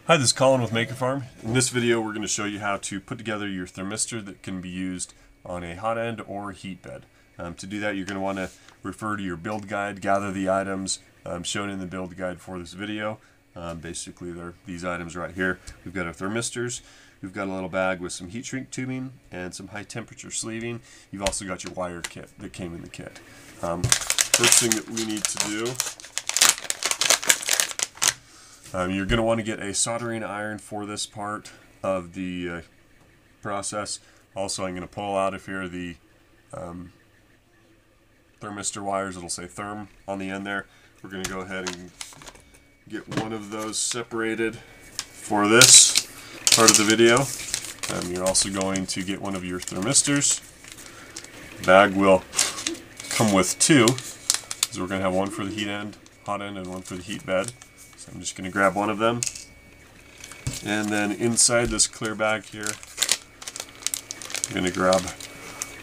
Hi, this is Colin with Maker Farm. In this video we're going to show you how to put together your thermistor that can be used on a hot end or heat bed. To do that you're going to want to refer to your build guide, gather the items shown in the build guide for this video. Basically they're these items right here. We've got our thermistors, we've got a little bag with some heat shrink tubing and some high temperature sleeving. You've also got your wire kit that came in the kit. First thing that we need to do, you're going to want to get a soldering iron for this part of the process. Also, I'm going to pull out of here the thermistor wires. It'll say Therm on the end there. We're going to go ahead and get one of those separated for this part of the video. You're also going to get one of your thermistors. The bag will come with two, so we're going to have one for the hot end, and one for the heat bed. So I'm just going to grab one of them, and then inside this clear bag here I'm going to grab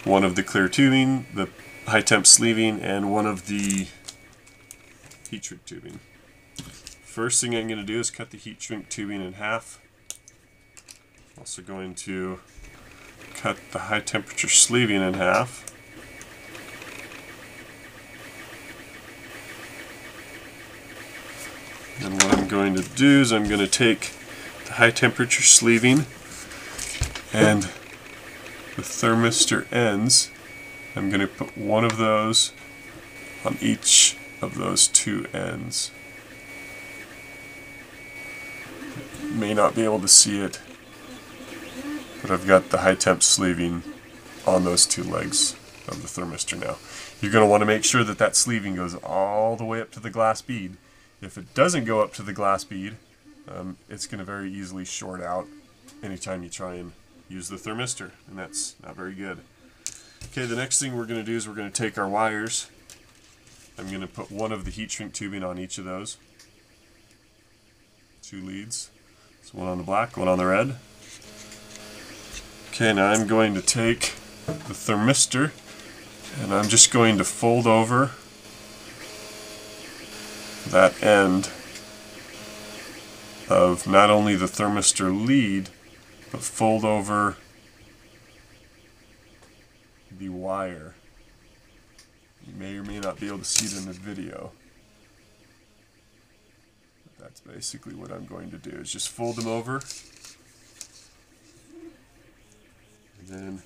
one of the clear tubing, the high temp sleeving, and one of the heat shrink tubing. First thing I'm going to do is cut the heat shrink tubing in half. Also going to cut the high temperature sleeving in half. And what I'm going to do is I'm going to take the high temperature sleeving and the thermistor ends. I'm going to put one of those on each of those two ends. You may not be able to see it, but I've got the high temp sleeving on those two legs of the thermistor now. You're going to want to make sure that that sleeving goes all the way up to the glass bead. If it doesn't go up to the glass bead, it's going to very easily short out anytime you try and use the thermistor, and that's not very good. Okay, the next thing we're going to do is we're going to take our wires. I'm going to put one of the heat shrink tubing on each of those. Two leads. So one on the black, one on the red. Okay, now I'm going to take the thermistor and I'm just going to fold over that end of not only the thermistor lead, but fold over the wire. You may or may not be able to see it in the video. But that's basically what I'm going to do, is just fold them over. And then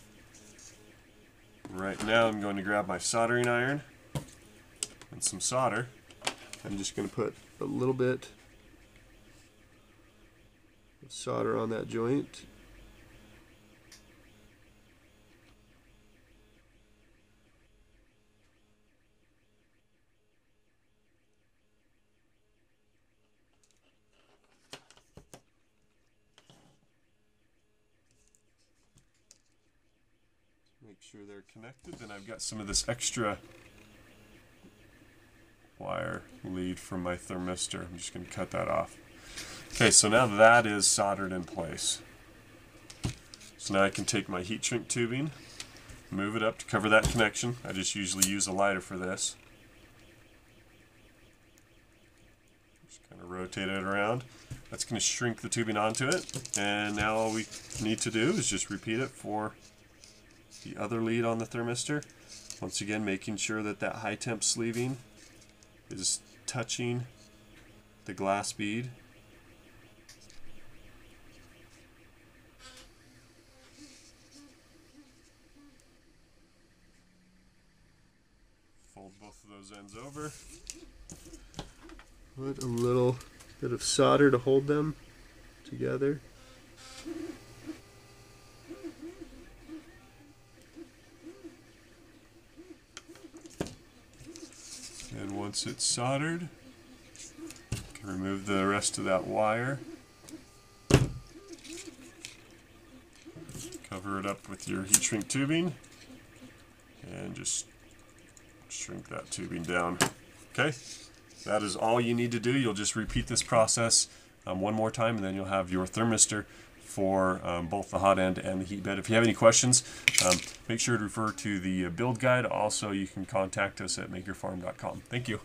right now I'm going to grab my soldering iron and some solder. I'm just going to put a little bit of solder on that joint. Make sure they're connected. Then I've got some of this extra wire lead from my thermistor. I'm just going to cut that off. Okay, so now that is soldered in place. So now I can take my heat shrink tubing, move it up to cover that connection. I just usually use a lighter for this. Just kind of rotate it around. That's going to shrink the tubing onto it. And now all we need to do is just repeat it for the other lead on the thermistor. Once again, making sure that that high temp sleeving is touching the glass bead. Fold both of those ends over. Put a little bit of solder to hold them together. And once it's soldered, you can remove the rest of that wire. Cover it up with your heat shrink tubing and just shrink that tubing down. Okay, that is all you need to do. You'll just repeat this process one more time, and then you'll have your thermistor for both the hot end and the heat bed. If you have any questions, make sure to refer to the build guide. Also, you can contact us at makerfarm.com. Thank you.